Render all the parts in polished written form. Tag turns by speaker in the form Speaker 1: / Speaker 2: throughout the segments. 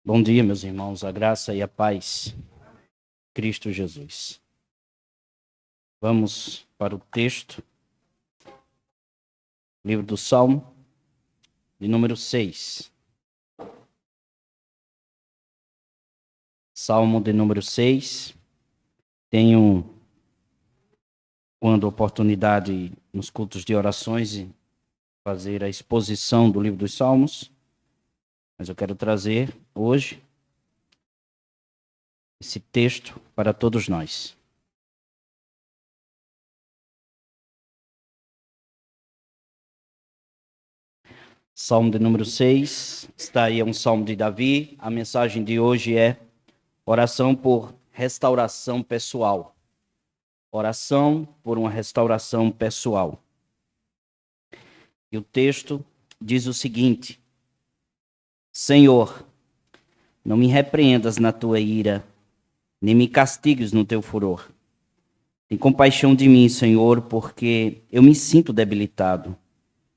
Speaker 1: Bom dia, meus irmãos, a graça e a paz, Cristo Jesus. Vamos para o texto, livro do Salmo, de número 6. Salmo de número 6. Tenho, quando oportunidade nos cultos de orações, fazer a exposição do livro dos Salmos, mas eu quero trazer hoje esse texto para todos nós. Salmo de número 6, está aí, é um salmo de Davi. A mensagem de hoje é oração por restauração pessoal. Oração por uma restauração pessoal. E o texto diz o seguinte: Senhor, não me repreendas na tua ira, nem me castigues no teu furor. Tem compaixão de mim, Senhor, porque eu me sinto debilitado.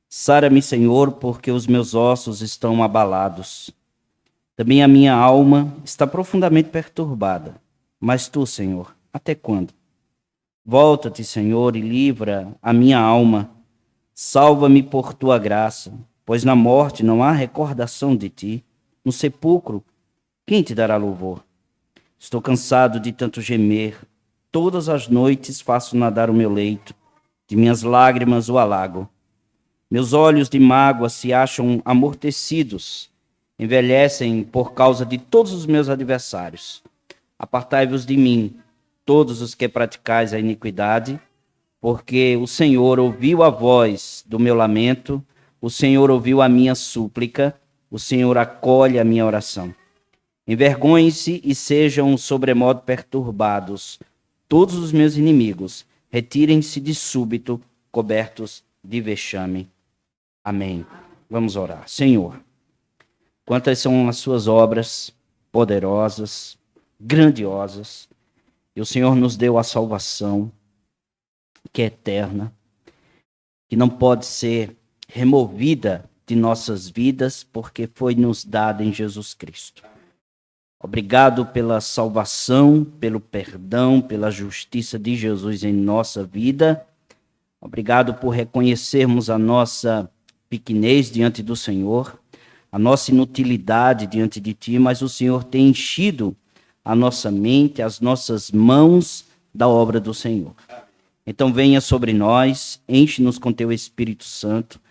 Speaker 1: Sara-me, Senhor, porque os meus ossos estão abalados. Também a minha alma está profundamente perturbada. Mas tu, Senhor, até quando? Volta-te, Senhor, e livra a minha alma. Salva-me por tua graça, pois na morte não há recordação de ti. No sepulcro, quem te dará louvor? Estou cansado de tanto gemer. Todas as noites faço nadar o meu leito, de minhas lágrimas o alago. Meus olhos de mágoa se acham amortecidos, envelhecem por causa de todos os meus adversários. Apartai-vos de mim, todos os que praticais a iniquidade, porque o Senhor ouviu a voz do meu lamento, o Senhor ouviu a minha súplica, o Senhor acolhe a minha oração. Envergonhem-se e sejam sobremodo perturbados todos os meus inimigos, retirem-se de súbito, cobertos de vexame. Amém. Vamos orar. Senhor, quantas são as suas obras poderosas, grandiosas, e o Senhor nos deu a salvação, que é eterna, que não pode ser removida de nossas vidas, porque foi nos dada em Jesus Cristo. Obrigado pela salvação, pelo perdão, pela justiça de Jesus em nossa vida. Obrigado por reconhecermos a nossa pequenez diante do Senhor, a nossa inutilidade diante de Ti, mas o Senhor tem enchido a nossa mente, as nossas mãos da obra do Senhor. Então venha sobre nós, enche-nos com Teu Espírito Santo,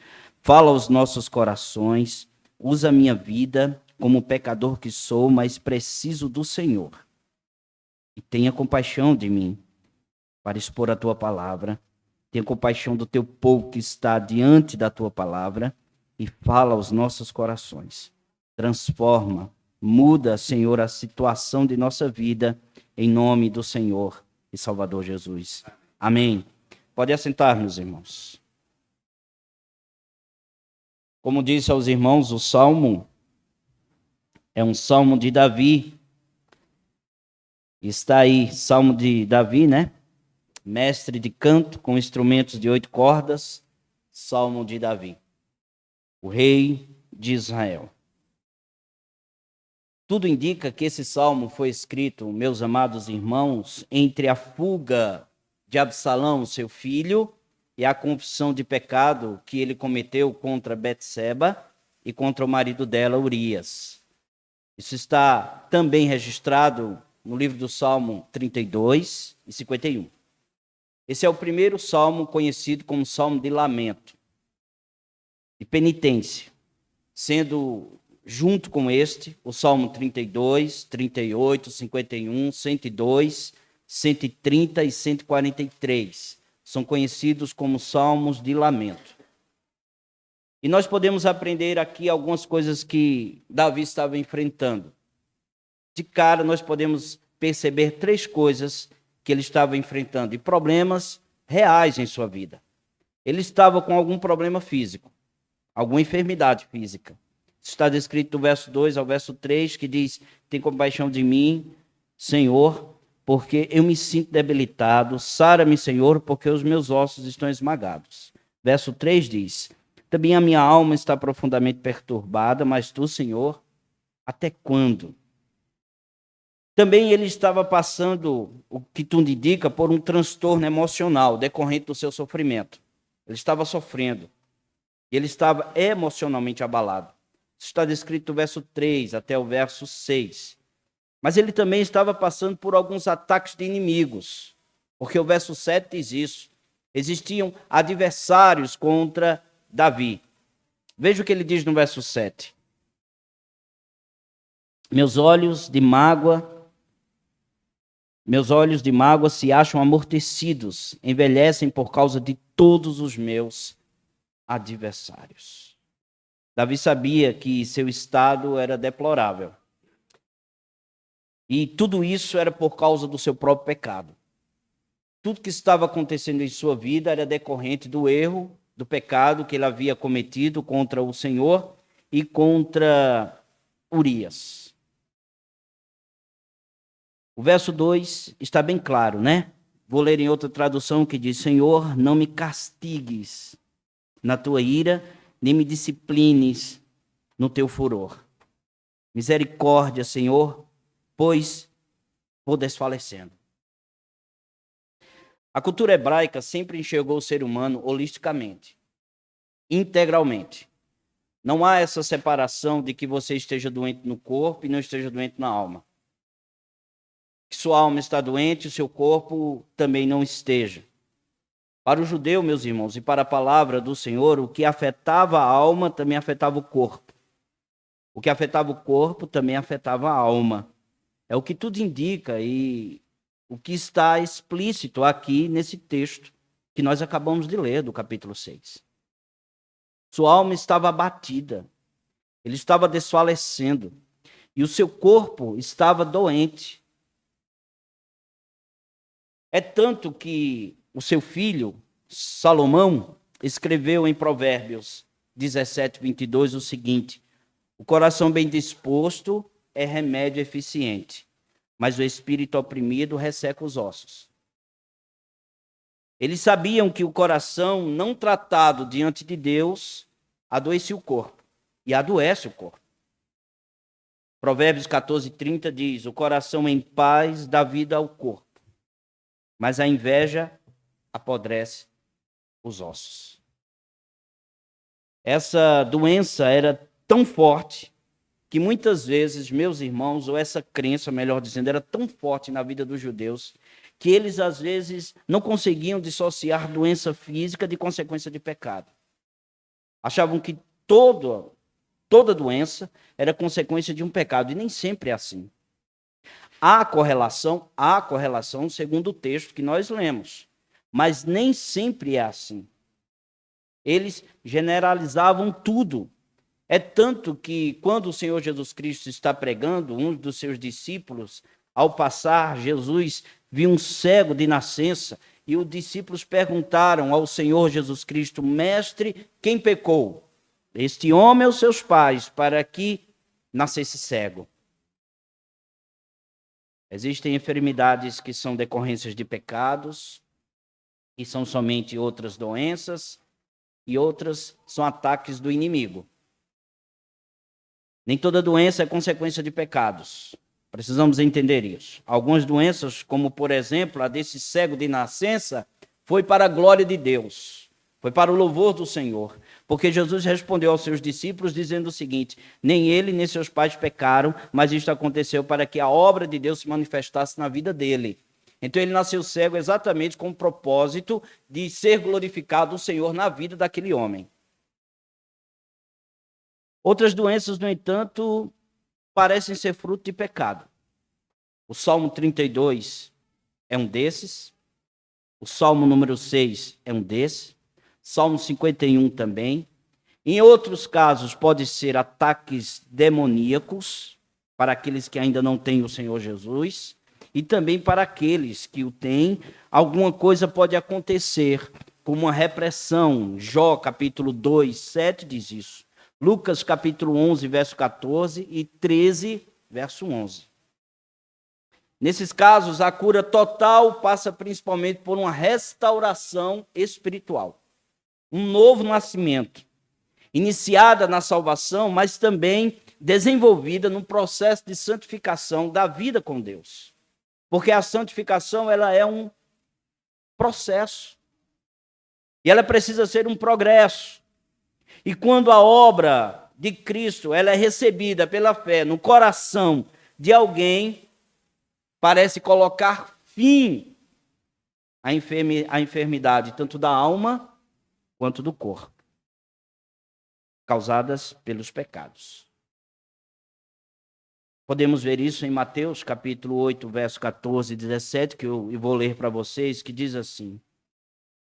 Speaker 1: fala aos nossos corações, usa a minha vida como pecador que sou, mas preciso do Senhor. E tenha compaixão de mim para expor a Tua palavra. Tenha compaixão do Teu povo que está diante da Tua palavra e fala aos nossos corações. Transforma, muda, Senhor, a situação de nossa vida, em nome do Senhor e Salvador Jesus. Amém. Pode assentar, meus irmãos. Como disse aos irmãos, o Salmo é um Salmo de Davi. Está aí, Salmo de Davi, né? Mestre de canto com instrumentos de 8 cordas, Salmo de Davi, o rei de Israel. Tudo indica que esse salmo foi escrito, meus amados irmãos, entre a fuga de Absalão, seu filho, e a confissão de pecado que ele cometeu contra Betseba e contra o marido dela, Urias. Isso está também registrado no livro do Salmo 32 e 51. Esse é o primeiro salmo conhecido como salmo de lamento, de penitência, sendo junto com este o salmo 32, 38, 51, 102, 130 e 143. São conhecidos como salmos de lamento. E nós podemos aprender aqui algumas coisas que Davi estava enfrentando. De cara, nós podemos perceber 3 coisas que ele estava enfrentando, e problemas reais em sua vida. Ele estava com algum problema físico, alguma enfermidade física. Isso está descrito do verso 2 ao verso 3, que diz: tem compaixão de mim, Senhor, porque eu me sinto debilitado. Sara-me, Senhor, porque os meus ossos estão esmagados. Verso 3 diz: Também a minha alma está profundamente perturbada, mas tu, Senhor, até quando? Também ele estava passando, o que tudo indica, por um transtorno emocional decorrente do seu sofrimento. Ele estava sofrendo. Ele estava emocionalmente abalado. Isso está descrito do verso 3 até o verso 6. Mas ele também estava passando por alguns ataques de inimigos, porque o verso 7 diz isso. Existiam adversários contra Davi. Veja o que ele diz no verso 7. Meus olhos de mágoa se acham amortecidos, envelhecem por causa de todos os meus adversários. Davi sabia que seu estado era deplorável. E tudo isso era por causa do seu próprio pecado. Tudo que estava acontecendo em sua vida era decorrente do erro, do pecado que ele havia cometido contra o Senhor e contra Urias. O verso 2 está bem claro, né? Vou ler em outra tradução que diz: Senhor, não me castigues na tua ira, nem me disciplines no teu furor. Misericórdia, Senhor, pois vou desfalecendo. A cultura hebraica sempre enxergou o ser humano holisticamente, integralmente. Não há essa separação de que você esteja doente no corpo e não esteja doente na alma. Que sua alma está doente, o seu corpo também não esteja. Para o judeu, meus irmãos, e para a palavra do Senhor, o que afetava a alma também afetava o corpo. O que afetava o corpo também afetava a alma. É o que tudo indica e o que está explícito aqui nesse texto que nós acabamos de ler, do capítulo 6. Sua alma estava abatida, ele estava desfalecendo e o seu corpo estava doente. É tanto que o seu filho, Salomão, escreveu em Provérbios 17, 22 o seguinte: o coração bem disposto é remédio eficiente, mas o espírito oprimido resseca os ossos. Eles sabiam que o coração não tratado diante de Deus adoecia o corpo e adoece o corpo. Provérbios 14, 30 diz: o coração em paz dá vida ao corpo, mas a inveja apodrece os ossos. Essa doença era tão forte que muitas vezes, meus irmãos, ou essa crença, melhor dizendo, era tão forte na vida dos judeus, que eles às vezes não conseguiam dissociar doença física de consequência de pecado. Achavam que toda doença era consequência de um pecado, e nem sempre é assim. Há correlação segundo o texto que nós lemos, mas nem sempre é assim. Eles generalizavam tudo. É tanto que, quando o Senhor Jesus Cristo está pregando, um dos seus discípulos, ao passar, Jesus viu um cego de nascença, e os discípulos perguntaram ao Senhor Jesus Cristo: Mestre, quem pecou? Este homem ou seus pais, para que nascesse cego? Existem enfermidades que são decorrências de pecados, que são somente outras doenças, e outras são ataques do inimigo. Nem toda doença é consequência de pecados. Precisamos entender isso. Algumas doenças, como por exemplo a desse cego de nascença, foi para a glória de Deus. Foi para o louvor do Senhor. Porque Jesus respondeu aos seus discípulos dizendo o seguinte: nem ele nem seus pais pecaram, mas isto aconteceu para que a obra de Deus se manifestasse na vida dele. Então ele nasceu cego exatamente com o propósito de ser glorificado o Senhor na vida daquele homem. Outras doenças, no entanto, parecem ser fruto de pecado. O Salmo 32 é um desses. O Salmo número 6 é um desses. Salmo 51 também. Em outros casos, pode ser ataques demoníacos para aqueles que ainda não têm o Senhor Jesus. E também para aqueles que o têm, alguma coisa pode acontecer, como uma repressão. Jó, capítulo 2, 7 diz isso. Lucas, capítulo 11, verso 14 e 13, verso 11. Nesses casos, a cura total passa principalmente por uma restauração espiritual. Um novo nascimento. iniciada na salvação, mas também desenvolvida no processo de santificação da vida com Deus. Porque a santificação, ela é um processo. E ela precisa ser um progresso. E quando a obra de Cristo, ela é recebida pela fé no coração de alguém, parece colocar fim à enfermidade, tanto da alma quanto do corpo, causadas pelos pecados. Podemos ver isso em Mateus, capítulo 8, verso 14 e 17, que eu vou ler para vocês, que diz assim: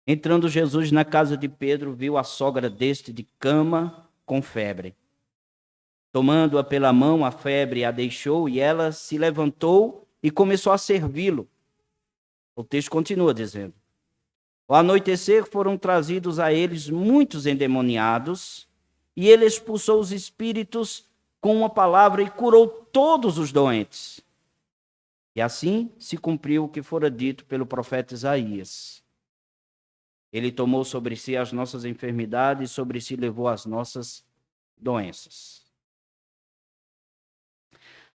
Speaker 1: Entrando Jesus na casa de Pedro, viu a sogra deste de cama com febre. Tomando-a pela mão, a febre a deixou e ela se levantou e começou a servi-lo. O texto continua dizendo: Ao anoitecer foram trazidos a eles muitos endemoniados e ele expulsou os espíritos com uma palavra e curou todos os doentes. E assim se cumpriu o que fora dito pelo profeta Isaías. Ele tomou sobre si as nossas enfermidades e sobre si levou as nossas doenças.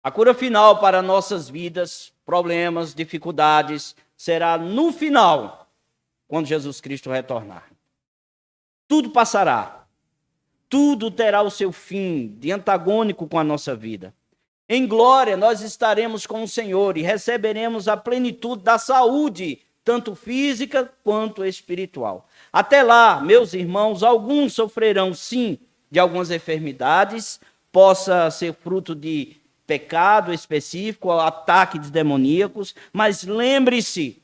Speaker 1: A cura final para nossas vidas, problemas, dificuldades, será no final, quando Jesus Cristo retornar. Tudo passará. Tudo terá o seu fim, de antagônico com a nossa vida. Em glória, nós estaremos com o Senhor e receberemos a plenitude da saúde, tanto física quanto espiritual. Até lá, meus irmãos, alguns sofrerão, sim, de algumas enfermidades, possa ser fruto de pecado específico, ataque de demoníacos, mas lembre-se,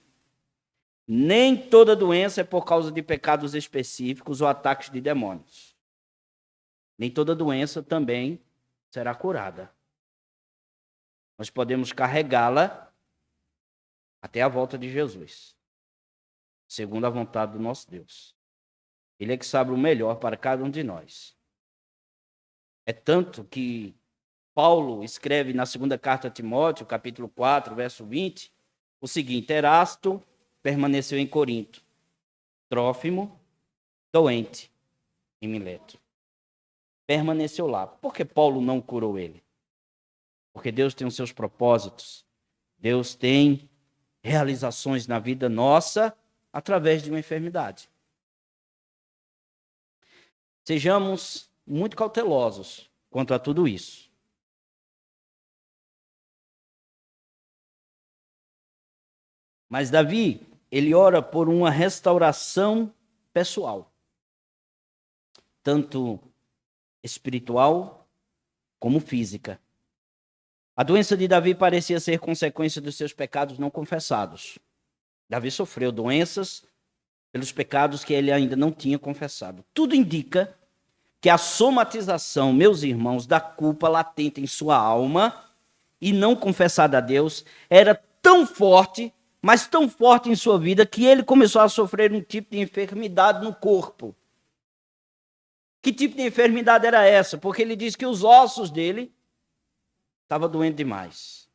Speaker 1: nem toda doença é por causa de pecados específicos ou ataques de demônios. Nem toda doença também será curada. Nós podemos carregá-la até a volta de Jesus, segundo a vontade do nosso Deus. Ele é que sabe o melhor para cada um de nós. É tanto que Paulo escreve na segunda carta a Timóteo, capítulo 4, verso 20, o seguinte: Erasto permaneceu em Corinto, Trófimo, doente, em Mileto. Permaneceu lá. Por que Paulo não curou ele? Porque Deus tem os seus propósitos. Deus tem realizações na vida nossa através de uma enfermidade. Sejamos muito cautelosos quanto a tudo isso. Mas Davi, ele ora por uma restauração pessoal, tanto espiritual como física. A doença de Davi parecia ser consequência dos seus pecados não confessados. Davi sofreu doenças pelos pecados que ele ainda não tinha confessado. Tudo indica que a somatização, meus irmãos, da culpa latente em sua alma e não confessada a Deus era tão forte, mas tão forte em sua vida, que ele começou a sofrer um tipo de enfermidade no corpo. Que tipo de enfermidade era essa? Porque ele diz que os ossos dele estavam doendo demais.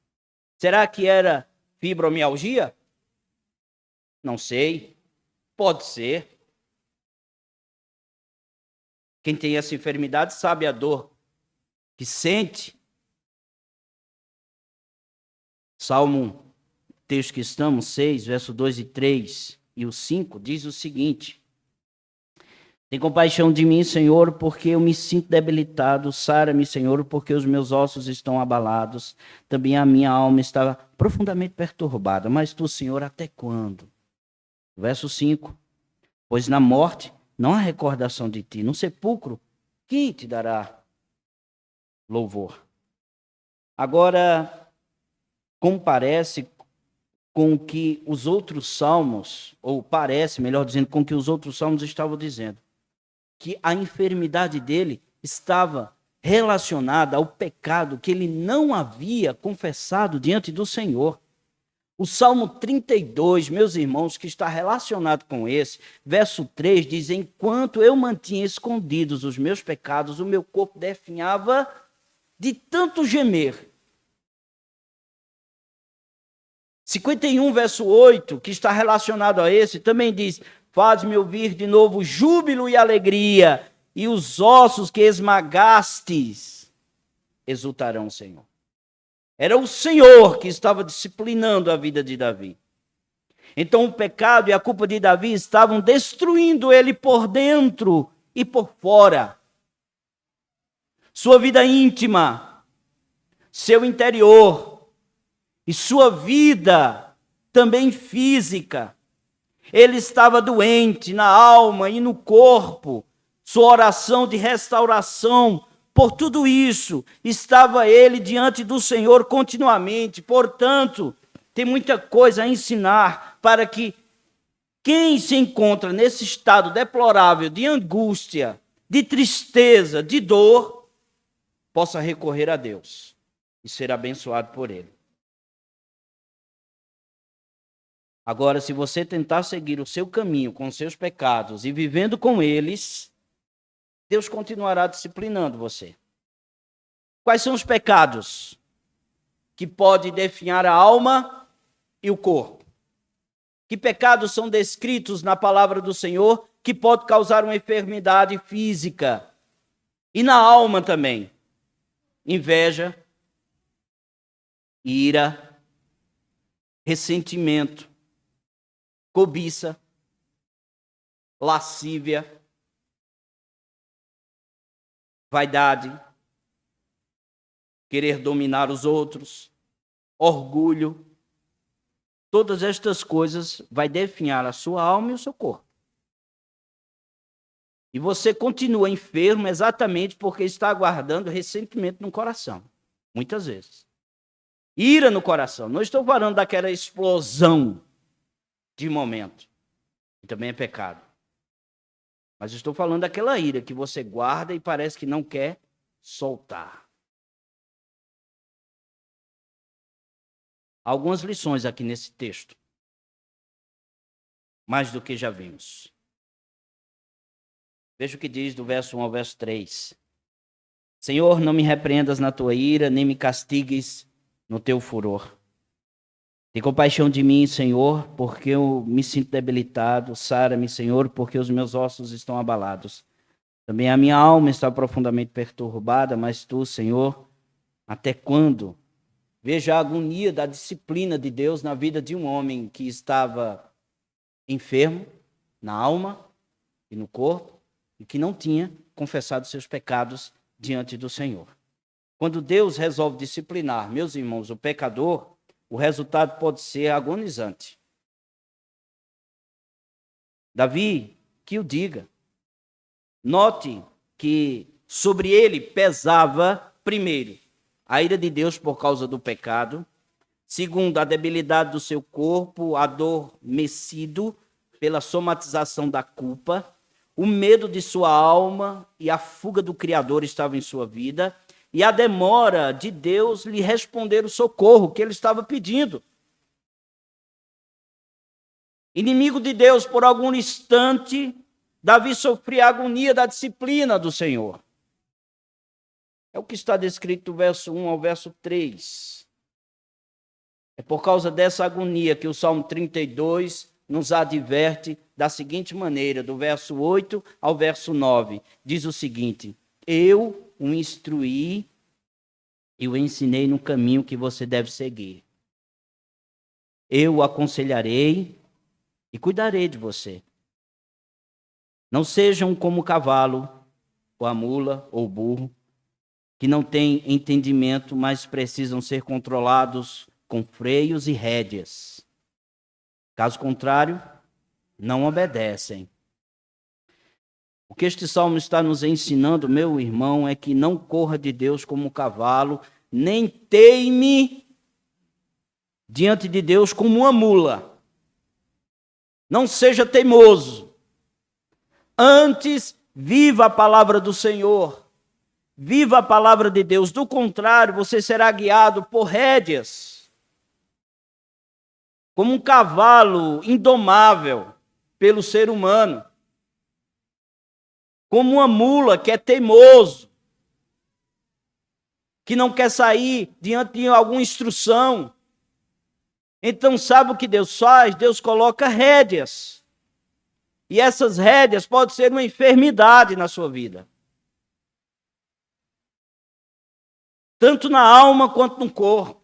Speaker 1: Será que era fibromialgia? Não sei. Pode ser. Quem tem essa enfermidade sabe a dor que sente. Salmo, texto que estamos, 6, verso 2 e 3 e o 5, diz o seguinte: Tem compaixão de mim, Senhor, porque eu me sinto debilitado. Sara-me, Senhor, porque os meus ossos estão abalados. Também a minha alma está profundamente perturbada. Mas tu, Senhor, até quando? Verso 5. Pois na morte não há recordação de ti. No sepulcro, quem te dará louvor? Agora, como parece com que os outros salmos, ou parece, melhor dizendo, com que os outros salmos estavam dizendo, que a enfermidade dele estava relacionada ao pecado que ele não havia confessado diante do Senhor. O Salmo 32, meus irmãos, que está relacionado com esse, verso 3, diz: Enquanto eu mantinha escondidos os meus pecados, o meu corpo definhava de tanto gemer. 51, verso 8, que está relacionado a esse, também diz: Faz-me ouvir de novo júbilo e alegria, e os ossos que esmagastes exultarão, Senhor. Era o Senhor que estava disciplinando a vida de Davi. Então o pecado e a culpa de Davi estavam destruindo ele por dentro e por fora. Sua vida íntima, seu interior e sua vida também física. Ele estava doente na alma e no corpo. Sua oração de restauração, por tudo isso, estava ele diante do Senhor continuamente. Portanto, tem muita coisa a ensinar para que quem se encontra nesse estado deplorável de angústia, de tristeza, de dor, possa recorrer a Deus e ser abençoado por Ele. Agora, se você tentar seguir o seu caminho com os seus pecados e vivendo com eles, Deus continuará disciplinando você. Quais são os pecados que podem definhar a alma e o corpo? Que pecados são descritos na palavra do Senhor que pode causar uma enfermidade física e na alma também? Inveja, ira, ressentimento, cobiça, lascívia, vaidade, querer dominar os outros, orgulho. Todas estas coisas vai definhar a sua alma e o seu corpo. E você continua enfermo exatamente porque está guardando ressentimento no coração, muitas vezes. Ira no coração. Não estou falando daquela explosão de momento, que também é pecado. Mas estou falando daquela ira que você guarda e parece que não quer soltar. Algumas lições aqui nesse texto. Mais do que já vimos. Veja o que diz do verso 1 ao verso 3. Senhor, não me repreendas na tua ira, nem me castigues no teu furor. Tem compaixão de mim, Senhor, porque eu me sinto debilitado. Sara-me, Senhor, porque os meus ossos estão abalados. Também a minha alma está profundamente perturbada, mas tu, Senhor, até quando? Veja a agonia da disciplina de Deus na vida de um homem que estava enfermo na alma e no corpo e que não tinha confessado seus pecados diante do Senhor. Quando Deus resolve disciplinar, meus irmãos, o pecador, o resultado pode ser agonizante. Davi, que o diga. Note que sobre ele pesava, primeiro, a ira de Deus por causa do pecado. Segundo, a debilidade do seu corpo, adormecido pela somatização da culpa. O medo de sua alma e a fuga do Criador estavam em sua vida. E a demora de Deus lhe responder o socorro que ele estava pedindo. Inimigo de Deus, por algum instante, Davi sofria a agonia da disciplina do Senhor. É o que está descrito do verso 1 ao verso 3. É por causa dessa agonia que o Salmo 32 nos adverte da seguinte maneira, do verso 8 ao verso 9. Diz o seguinte: eu o instruí e o ensinei no caminho que você deve seguir. Eu o aconselharei e cuidarei de você. Não sejam como o cavalo, ou a mula, ou o burro, que não têm entendimento, mas precisam ser controlados com freios e rédeas. Caso contrário, não obedecem. O que este salmo está nos ensinando, meu irmão, é que não corra de Deus como um cavalo, nem teime diante de Deus como uma mula. Não seja teimoso. Antes, viva a palavra do Senhor. Viva a palavra de Deus. Do contrário, você será guiado por rédeas. Como um cavalo indomável pelo ser humano. Como uma mula que é teimoso. Que não quer sair diante de alguma instrução. Então, sabe o que Deus faz? Deus coloca rédeas. E essas rédeas podem ser uma enfermidade na sua vida. Tanto na alma quanto no corpo.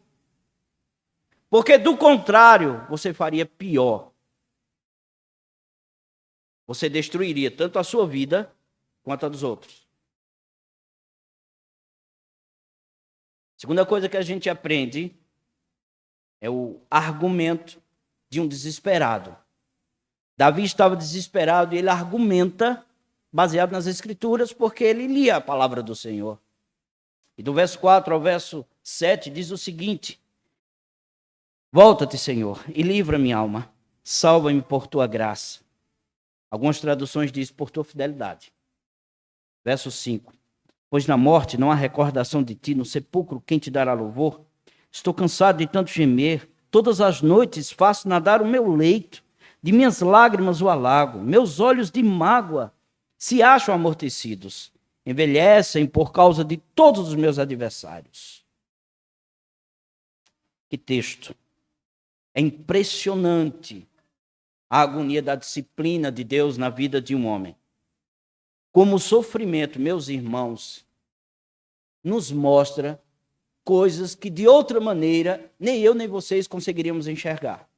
Speaker 1: Porque, do contrário, você faria pior. Você destruiria tanto a sua vida quanto a dos outros. Segunda coisa que a gente aprende é o argumento de um desesperado. Davi estava desesperado e ele argumenta, baseado nas Escrituras, porque ele lia a palavra do Senhor. E do verso 4 ao verso 7 diz o seguinte: volta-te, Senhor, e livra minha alma. Salva-me por tua graça. Algumas traduções dizem por tua fidelidade. Verso 5. Pois na morte não há recordação de ti, no sepulcro quem te dará louvor? Estou cansado de tanto gemer. Todas as noites faço nadar o meu leito. De minhas lágrimas o alago. Meus olhos de mágoa se acham amortecidos. Envelhecem por causa de todos os meus adversários. Que texto! É impressionante a agonia da disciplina de Deus na vida de um homem. Como o sofrimento, meus irmãos, nos mostra coisas que de outra maneira nem eu nem vocês conseguiríamos enxergar.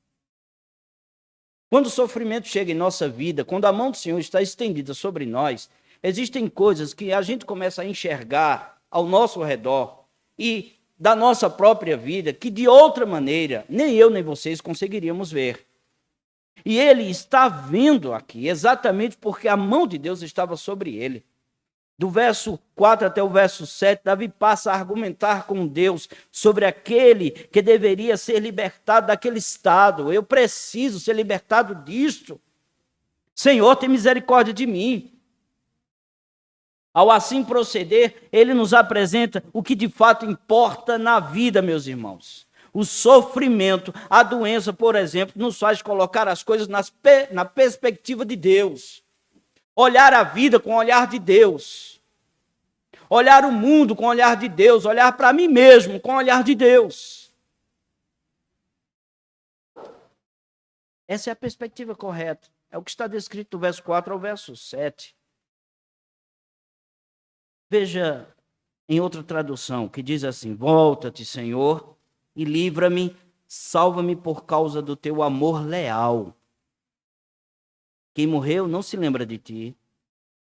Speaker 1: Quando o sofrimento chega em nossa vida, quando a mão do Senhor está estendida sobre nós, existem coisas que a gente começa a enxergar ao nosso redor e da nossa própria vida que de outra maneira nem eu nem vocês conseguiríamos ver. E ele está vendo aqui exatamente porque a mão de Deus estava sobre ele. Do verso 4 até o verso 7, Davi passa a argumentar com Deus sobre aquele que deveria ser libertado daquele estado. Eu preciso ser libertado disto. Senhor, tem misericórdia de mim. Ao assim proceder, ele nos apresenta o que de fato importa na vida, meus irmãos. O sofrimento, a doença, por exemplo, nos faz colocar as coisas na perspectiva de Deus. Olhar a vida com o olhar de Deus. Olhar o mundo com o olhar de Deus. Olhar para mim mesmo com o olhar de Deus. Essa é a perspectiva correta. É o que está descrito do verso 4 ao verso 7. Veja em outra tradução que diz assim: volta-te, Senhor, e livra-me, salva-me por causa do teu amor leal. Quem morreu não se lembra de ti.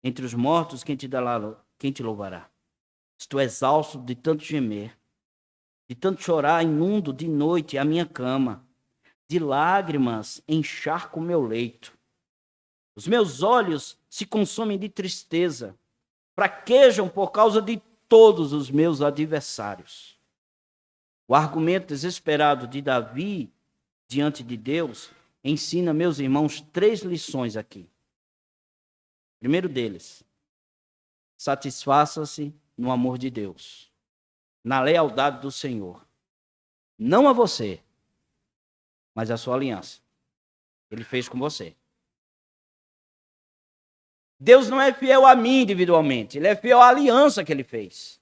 Speaker 1: Entre os mortos, quem te louvará? Estou exausto de tanto gemer, de tanto chorar, inundo de noite a minha cama. De lágrimas encharco o meu leito. Os meus olhos se consomem de tristeza. Fraquejam por causa de todos os meus adversários. O argumento desesperado de Davi diante de Deus ensina, meus irmãos, 3 lições aqui. Primeiro deles, satisfaça-se no amor de Deus, na lealdade do Senhor. Não a você, mas a sua aliança. Ele fez com você. Deus não é fiel a mim individualmente, ele é fiel à aliança que ele fez.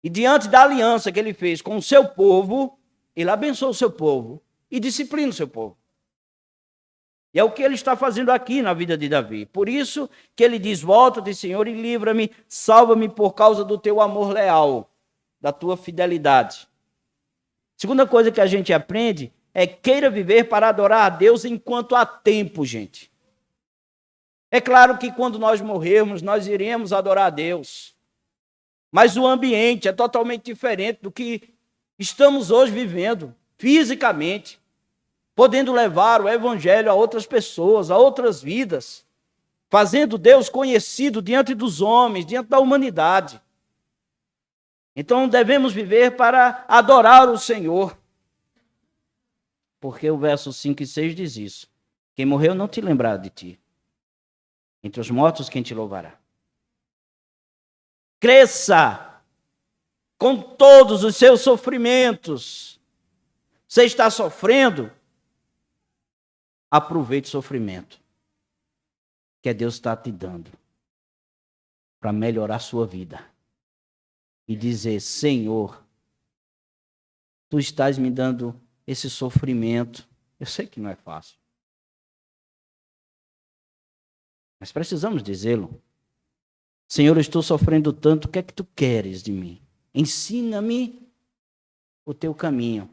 Speaker 1: E diante da aliança que ele fez com o seu povo, ele abençoa o seu povo e disciplina o seu povo. E é o que ele está fazendo aqui na vida de Davi. Por isso que ele diz: volta-te, Senhor, e livra-me, salva-me por causa do teu amor leal, da tua fidelidade. Segunda coisa que a gente aprende é: queira viver para adorar a Deus enquanto há tempo, gente. É claro que quando nós morrermos, nós iremos adorar a Deus. Mas o ambiente é totalmente diferente do que estamos hoje vivendo, fisicamente, podendo levar o evangelho a outras pessoas, a outras vidas, fazendo Deus conhecido diante dos homens, diante da humanidade. Então devemos viver para adorar o Senhor. Porque o verso 5 e 6 diz isso: quem morreu não te lembrará de ti. Entre os mortos, quem te louvará? Cresça com todos os seus sofrimentos. Você está sofrendo? Aproveite o sofrimento que Deus está te dando para melhorar a sua vida. E dizer: Senhor, tu estás me dando esse sofrimento. Eu sei que não é fácil. Mas precisamos dizê-lo. Senhor, eu estou sofrendo tanto, o que é que tu queres de mim? Ensina-me o teu caminho.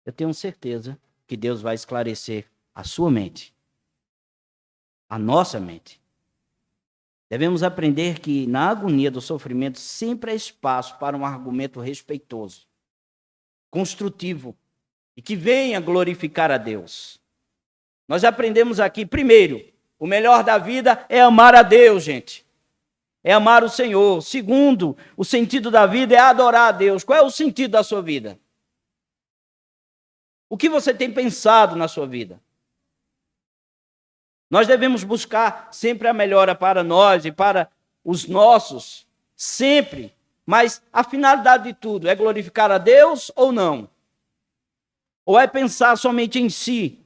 Speaker 1: Eu tenho certeza que Deus vai esclarecer a sua mente, a nossa mente. Devemos aprender que na agonia do sofrimento sempre há espaço para um argumento respeitoso, construtivo e que venha glorificar a Deus. Nós aprendemos aqui, primeiro, o melhor da vida é amar a Deus, gente. É amar o Senhor. Segundo, o sentido da vida é adorar a Deus. Qual é o sentido da sua vida? O que você tem pensado na sua vida? Nós devemos buscar sempre a melhora para nós e para os nossos, sempre. Mas a finalidade de tudo é glorificar a Deus ou não? Ou é pensar somente em si?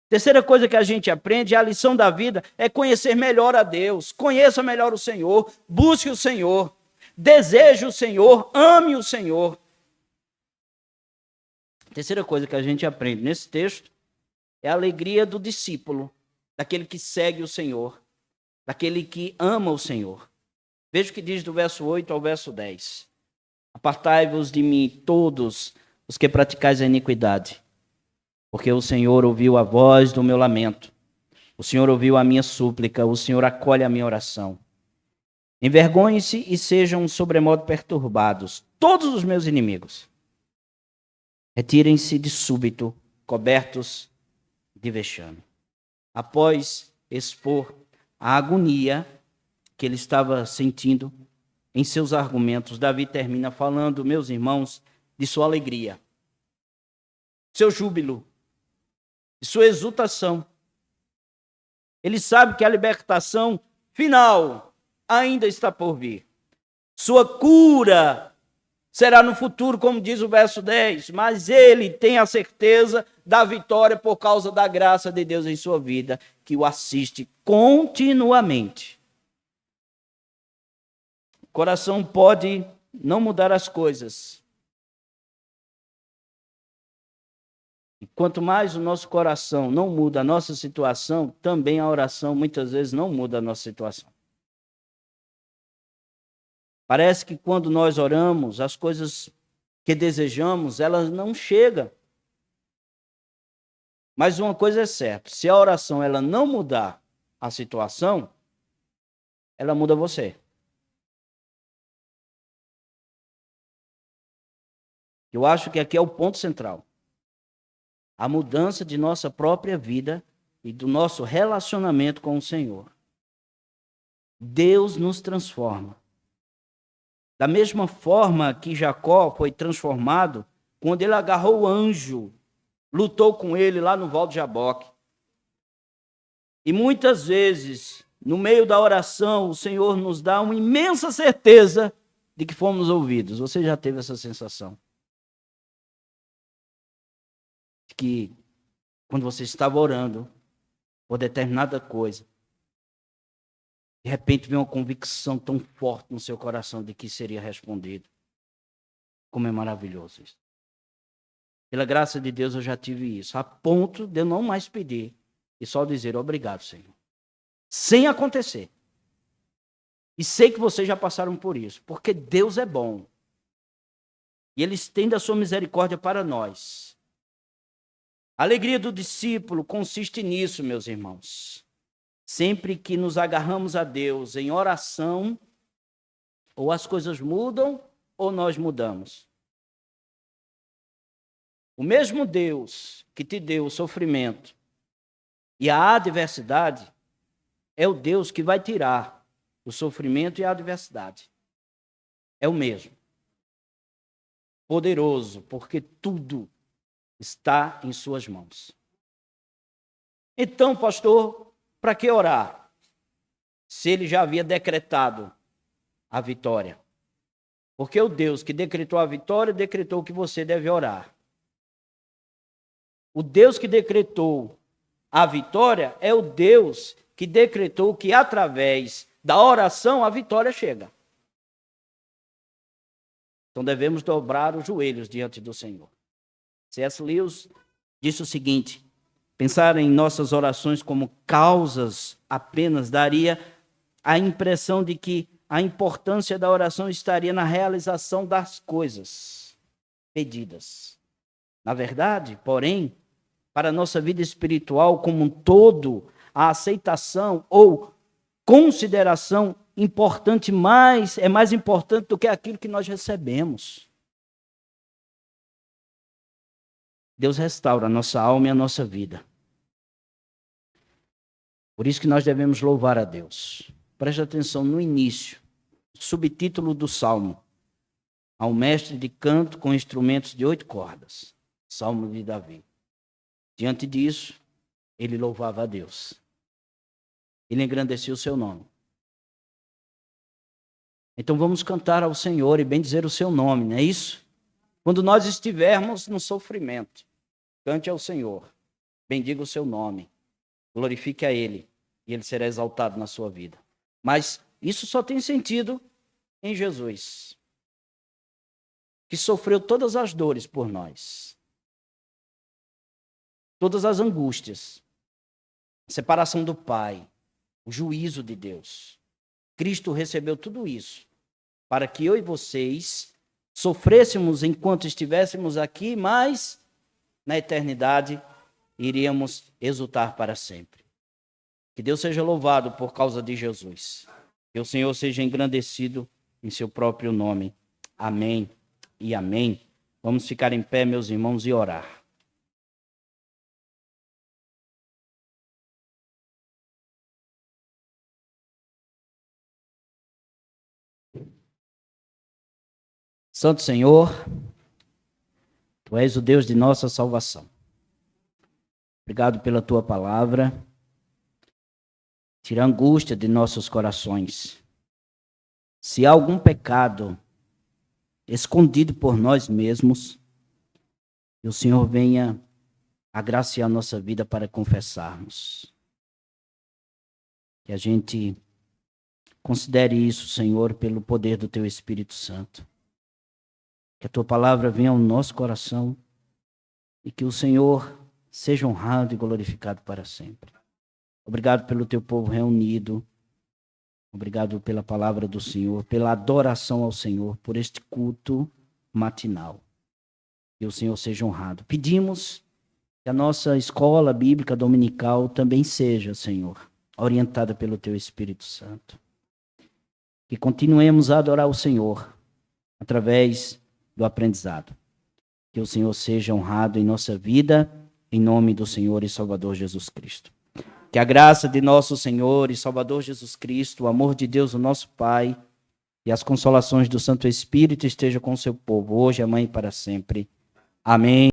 Speaker 1: Terceira coisa que a gente aprende, a lição da vida, é conhecer melhor a Deus. Conheça melhor o Senhor, busque o Senhor, deseje o Senhor, ame o Senhor. Terceira coisa que a gente aprende nesse texto é a alegria do discípulo, daquele que segue o Senhor, daquele que ama o Senhor. Veja o que diz do verso 8 ao verso 10. Apartai-vos de mim todos os que praticais a iniquidade, porque o Senhor ouviu a voz do meu lamento, o Senhor ouviu a minha súplica, o Senhor acolhe a minha oração. Envergonhem-se e sejam sobremodo perturbados todos os meus inimigos. Retirem-se de súbito, cobertos de vexame. Após expor a agonia que ele estava sentindo em seus argumentos, Davi termina falando, meus irmãos, de sua alegria, seu júbilo, de sua exultação. Ele sabe que a libertação final ainda está por vir. Sua cura será no futuro, como diz o verso 10, mas ele tem a certeza da vitória por causa da graça de Deus em sua vida, que o assiste continuamente. O coração pode não mudar as coisas. E quanto mais o nosso coração não muda a nossa situação, também a oração muitas vezes não muda a nossa situação. Parece que quando nós oramos, as coisas que desejamos, elas não chegam. Mas uma coisa é certa, se a oração ela não mudar a situação, ela muda você. Eu acho que aqui é o ponto central. A mudança de nossa própria vida e do nosso relacionamento com o Senhor. Deus nos transforma. Da mesma forma que Jacó foi transformado quando ele agarrou o anjo, lutou com ele lá no Val de Jaboque. E muitas vezes, no meio da oração, o Senhor nos dá uma imensa certeza de que fomos ouvidos. Você já teve essa sensação? De que quando você estava orando por determinada coisa, de repente vem uma convicção tão forte no seu coração de que seria respondido. Como é maravilhoso isso. Pela graça de Deus eu já tive isso, a ponto de eu não mais pedir e só dizer obrigado, Senhor. Sem acontecer. E sei que vocês já passaram por isso, porque Deus é bom. E Ele estende a sua misericórdia para nós. A alegria do discípulo consiste nisso, meus irmãos. Sempre que nos agarramos a Deus em oração, ou as coisas mudam, ou nós mudamos. O mesmo Deus que te deu o sofrimento e a adversidade, é o Deus que vai tirar o sofrimento e a adversidade. É o mesmo. Poderoso, porque tudo está em suas mãos. Então, pastor, para que orar? Se ele já havia decretado a vitória. Porque o Deus que decretou a vitória, decretou que você deve orar. O Deus que decretou a vitória é o Deus que decretou que através da oração a vitória chega. Então devemos dobrar os joelhos diante do Senhor. C.S. Lewis disse o seguinte: Pensar em nossas orações como causas apenas daria a impressão de que a importância da oração estaria na realização das coisas pedidas. Na verdade, porém, para a nossa vida espiritual como um todo, a aceitação ou consideração é mais importante do que aquilo que nós recebemos. Deus restaura a nossa alma e a nossa vida. Por isso que nós devemos louvar a Deus. Preste atenção no início, subtítulo do Salmo. Ao mestre de canto com instrumentos de 8 cordas. Salmo de Davi. Diante disso, ele louvava a Deus. Ele engrandecia o seu nome. Então vamos cantar ao Senhor e bendizer o seu nome, não é isso? Quando nós estivermos no sofrimento, cante ao Senhor, bendiga o seu nome, glorifique a Ele, e Ele será exaltado na sua vida. Mas isso só tem sentido em Jesus, que sofreu todas as dores por nós, todas as angústias, a separação do Pai, o juízo de Deus. Cristo recebeu tudo isso para que eu e vocês sofrêssemos enquanto estivéssemos aqui, mas na eternidade iríamos exultar para sempre. Que Deus seja louvado por causa de Jesus. Que o Senhor seja engrandecido em seu próprio nome. Amém e amém. Vamos ficar em pé, meus irmãos, e orar. Santo Senhor, Tu és o Deus de nossa salvação. Obrigado pela Tua palavra. Tira a angústia de nossos corações. Se há algum pecado escondido por nós mesmos, que o Senhor venha agraciar a nossa vida para confessarmos. Que a gente considere isso, Senhor, pelo poder do Teu Espírito Santo. Que a Tua palavra venha ao nosso coração e que o Senhor seja honrado e glorificado para sempre. Obrigado pelo Teu povo reunido. Obrigado pela palavra do Senhor, pela adoração ao Senhor, por este culto matinal. Que o Senhor seja honrado. Pedimos que a nossa escola bíblica dominical também seja, Senhor, orientada pelo Teu Espírito Santo. Que continuemos a adorar o Senhor através do aprendizado. Que o Senhor seja honrado em nossa vida, em nome do Senhor e Salvador Jesus Cristo. Que a graça de nosso Senhor e Salvador Jesus Cristo, o amor de Deus, o nosso Pai, e as consolações do Santo Espírito estejam com o seu povo, hoje, amanhã e para sempre. Amém.